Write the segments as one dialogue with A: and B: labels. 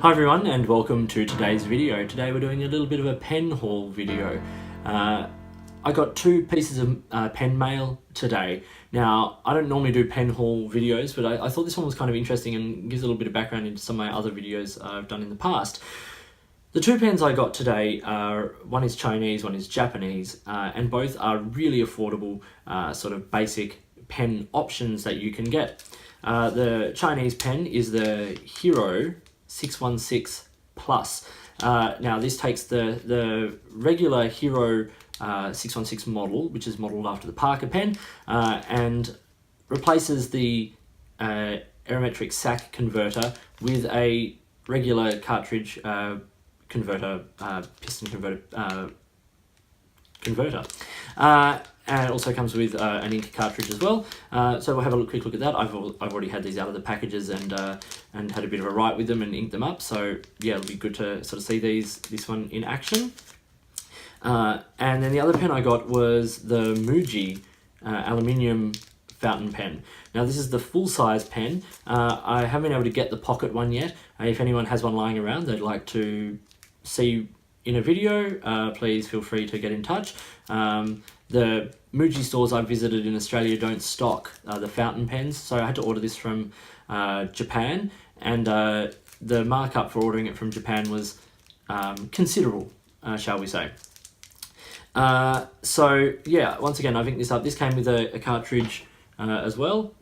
A: Hi everyone and welcome to today's video. Today we're doing a little bit of a pen haul video. I got two pieces of pen mail today. Now, I don't normally do pen haul videos, but I thought this one was kind of interesting and gives a little bit of background into some of my other videos I've done in the past. The two pens I got today are, one is Chinese, one is Japanese, and both are really affordable, sort of basic pen options that you can get. The Chinese pen is the Hero 616 Plus. Now this takes the regular Hero 616 model, which is modelled after the Parker pen, and replaces the aerometric SAC converter with a regular cartridge converter, piston converter. And it also comes with an ink cartridge as well. So we'll have a quick look at that. I've already had these out of the packages and had a bit of a write with them and inked them up. So yeah, it'll be good to sort of see this one in action. And then the other pen I got was the Muji Aluminium fountain pen. Now this is the full-size pen. I haven't been able to get the pocket one yet. If anyone has one lying around they'd like to see in a video, please feel free to get in touch. The Muji stores I've visited in Australia don't stock the fountain pens, so I had to order this from Japan, and the markup for ordering it from Japan was considerable, shall we say. So yeah, once again, I've inked this up. This came with a cartridge as well,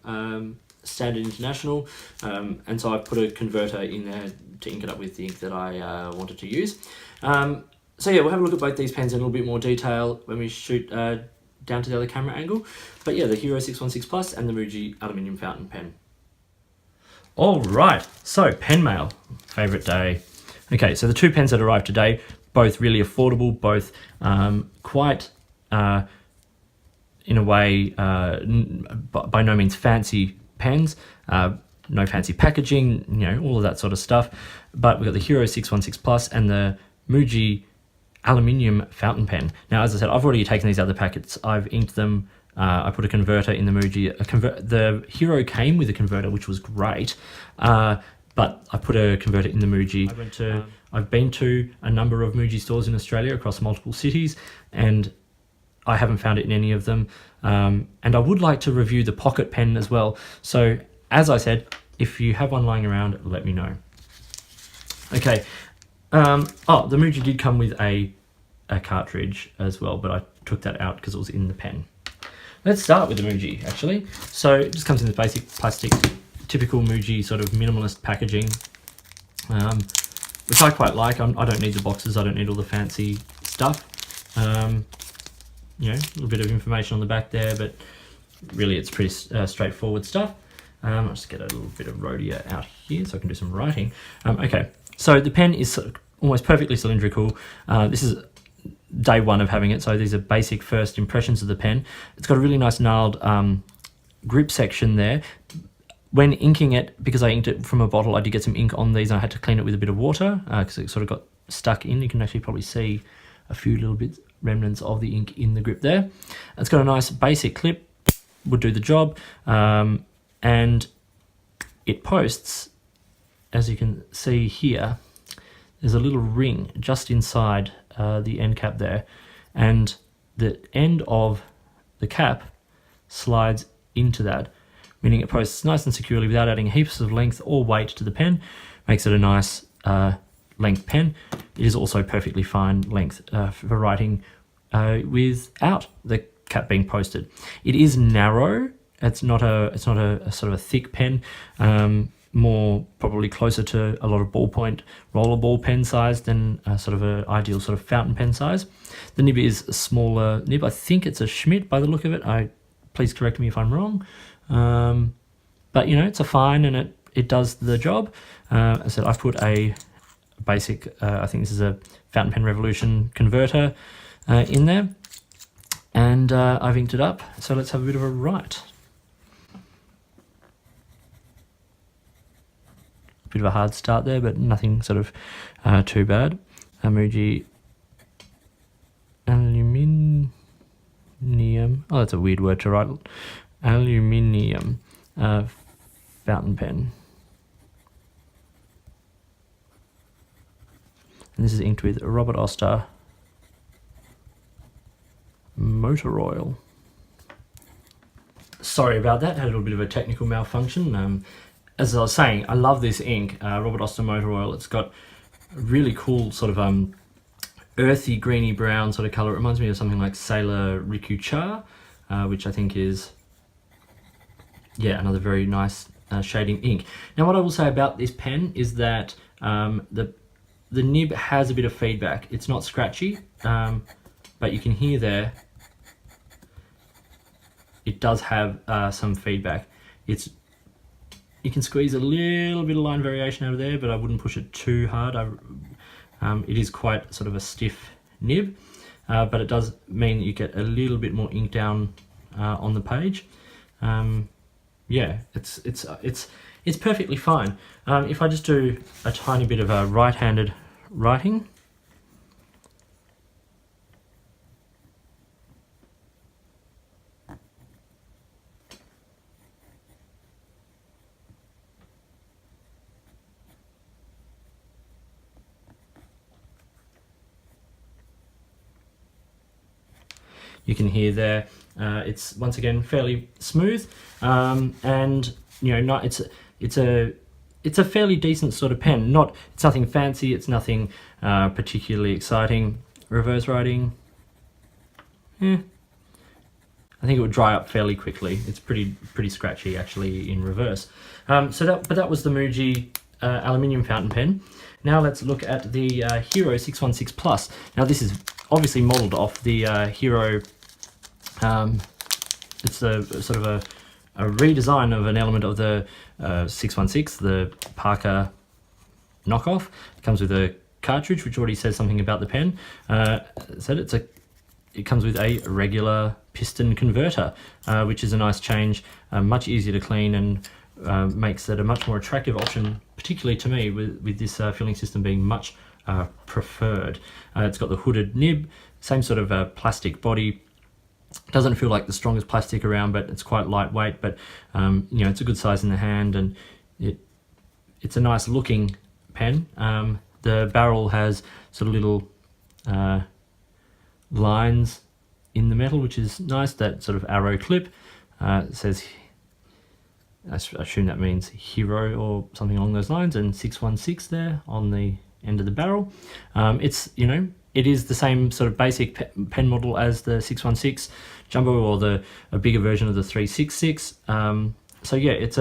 A: standard international, and so I put a converter in there to ink it up with the ink that I wanted to use. So yeah, we'll have a look at both these pens in a little bit more detail when we shoot down to the other camera angle. But yeah, the Hero 616 Plus and the Muji Aluminium fountain pen. All right, so pen mail, favorite day. Okay, so the two pens that arrived today, both really affordable, both quite, in a way, by no means fancy pens, no fancy packaging, you know, all of that sort of stuff. But we've got the Hero 616 Plus and the Muji Aluminium fountain pen. Now, as I said, I've already taken these other packets. I've inked them. I put a converter in the Muji. The Hero came with a converter, which was great, but I put a converter in the Muji. I've been to a number of Muji stores in Australia across multiple cities, and I haven't found it in any of them. And I would like to review the pocket pen as well. So, as I said, if you have one lying around, let me know. Okay. The Muji did come with a cartridge as well, but I took that out because it was in the pen. Let's start with the Muji, actually. So it just comes in this basic plastic, typical Muji sort of minimalist packaging, which I quite like. I don't need the boxes, I don't need all the fancy stuff. You know, a little bit of information on the back there, but really it's pretty straightforward stuff. I'll just get a little bit of Rhodia out here so I can do some writing. Okay. So the pen is almost perfectly cylindrical. This is day one of having it, so these are basic first impressions of the pen. It's got a really nice gnarled grip section there. When inking it, because I inked it from a bottle, I did get some ink on these and I had to clean it with a bit of water because it sort of got stuck in. You can actually probably see a few little bits, remnants of the ink in the grip there. It's got a nice basic clip, would do the job, and it posts, as you can see here, there's a little ring just inside the end cap there, and the end of the cap slides into that, meaning it posts nice and securely without adding heaps of length or weight to the pen. Makes it a nice length pen. It is also perfectly fine length for writing without the cap being posted. It is narrow. It's not a sort of a thick pen. More probably closer to a lot of ballpoint rollerball pen size than sort of an ideal sort of fountain pen size. The nib is a smaller nib. I think it's a Schmidt by the look of it. Please correct me if I'm wrong. But you know, it's a fine and it does the job. As I said, I've put a basic, I think this is a Fountain Pen Revolution converter in there, and I've inked it up. So let's have a bit of a write. Bit of a hard start there, but nothing sort of too bad. Muji Aluminium. Oh, that's a weird word to write. Aluminium fountain pen. and this is inked with Robert Oster motor oil. Sorry about that, had a little bit of a technical malfunction. As I was saying, I love this ink, Robert Oster motor oil. It's got a really cool sort of earthy, greeny brown sort of colour. It reminds me of something like Sailor Riku Cha, which I think is, yeah, another very nice shading ink. Now what I will say about this pen is that the nib has a bit of feedback. It's not scratchy, but you can hear there, it does have some feedback. You can squeeze a little bit of line variation out of there, but I wouldn't push it too hard. It is quite sort of a stiff nib, but it does mean you get a little bit more ink down on the page. Yeah, it's perfectly fine. If I just do a tiny bit of right-handed writing, you can hear there, it's once again fairly smooth, and you know, it's a fairly decent sort of pen. It's nothing fancy, it's nothing particularly exciting. Reverse writing, I think it would dry up fairly quickly. It's pretty scratchy actually in reverse. But that was the Muji aluminium fountain pen. Now let's look at the Hero 616 Plus. Now this is obviously modelled off the Hero. It's a sort of a redesign of an element of the 616, the Parker knockoff. It comes with a cartridge, which already says something about the pen. It comes with a regular piston converter, which is a nice change, much easier to clean, and makes it a much more attractive option, particularly to me, with this filling system being much preferred. It's got the hooded nib, same sort of plastic body. Doesn't feel like the strongest plastic around, but it's quite lightweight, but you know, it's a good size in the hand, and it's a nice looking pen. The barrel has sort of little lines in the metal, which is nice, that sort of arrow clip. It says, I assume that means Hero or something along those lines, and 616 there on the end of the barrel. It's, you know, it is the same sort of basic pen model as the 616 Jumbo, or a bigger version of the 366. So yeah, it's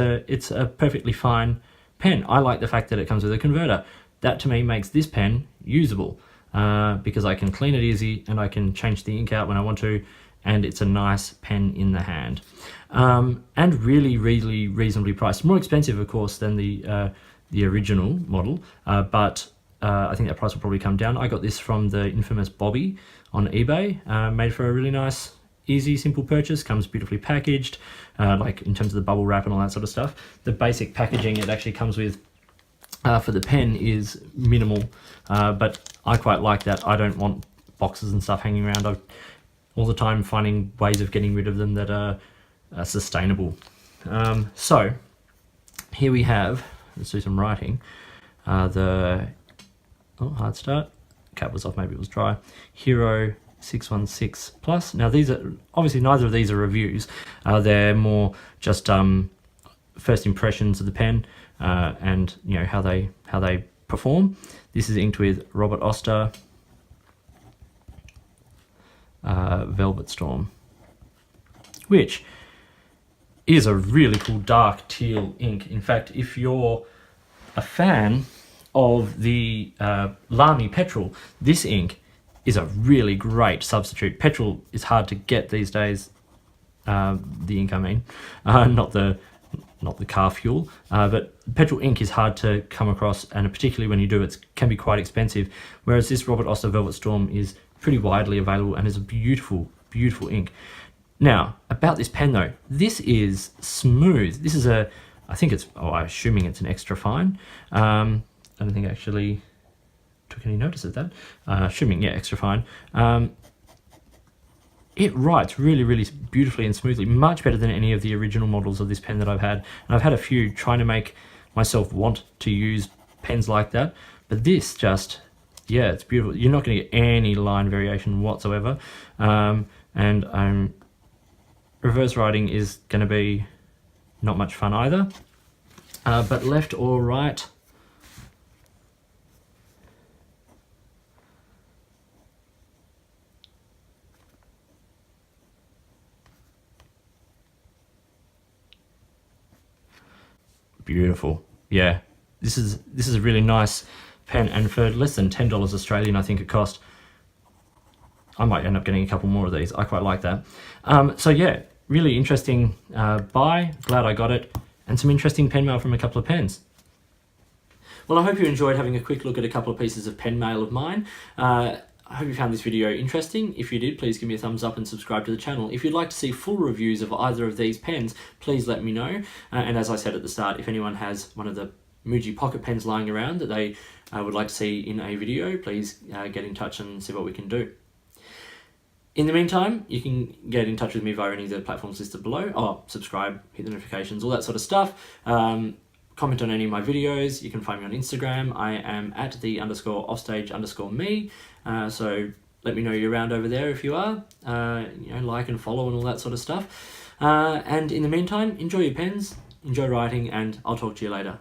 A: a perfectly fine pen. I like the fact that it comes with a converter. That to me makes this pen usable, because I can clean it easy and I can change the ink out when I want to, and it's a nice pen in the hand. And really reasonably priced. More expensive, of course, than the original model, but I think that price will probably come down. I got this from the infamous Bobby on eBay, made for a really nice, easy, simple purchase. Comes beautifully packaged, like in terms of the bubble wrap and all that sort of stuff. The basic packaging it actually comes with for the pen is minimal, but I quite like that. I don't want boxes and stuff hanging around. I'm all the time finding ways of getting rid of them that are sustainable. So here we have, let's do some writing. Hard start, cap was off, maybe it was dry. Hero 616 Plus. Now these are, obviously neither of these are reviews. They're more just first impressions of the pen, and you know, how they perform. This is inked with Robert Oster Velvet Storm, which is a really cool dark teal ink. In fact, if you're a fan of the Lamy Petrol, this ink is a really great substitute. Petrol is hard to get these days, the ink I mean, not the car fuel, but petrol ink is hard to come across, and particularly when you do, it can be quite expensive, whereas this Robert Oster Velvet Storm is pretty widely available and is a beautiful ink. Now about this pen though, this is smooth. This is I'm assuming it's an extra fine. I don't think I actually took any notice of that. Assuming, yeah, extra fine. It writes really beautifully and smoothly, much better than any of the original models of this pen that I've had. And I've had a few trying to make myself want to use pens like that, but this just yeah, it's beautiful. You're not going to get any line variation whatsoever. And reverse writing is going to be not much fun either. But left or right, beautiful. Yeah, this is a really nice pen, and for less than $10 Australian, I think it cost. I might end up getting a couple more of these. I quite like that. So yeah, really interesting buy. Glad I got it, and some interesting pen mail from a couple of pens. Well, I hope you enjoyed having a quick look at a couple of pieces of pen mail of mine. I hope you found this video interesting. If you did, please give me a thumbs up and subscribe to the channel. If you'd like to see full reviews of either of these pens, please let me know. And as I said at the start, if anyone has one of the Muji pocket pens lying around that they would like to see in a video, please get in touch and see what we can do. In the meantime, you can get in touch with me via any of the platforms listed below. Subscribe, hit the notifications, all that sort of stuff. Comment on any of my videos. You can find me on Instagram. I am at @the_offstage_me. So let me know you're around over there if you are. Like and follow and all that sort of stuff. And in the meantime, enjoy your pens, enjoy writing, and I'll talk to you later.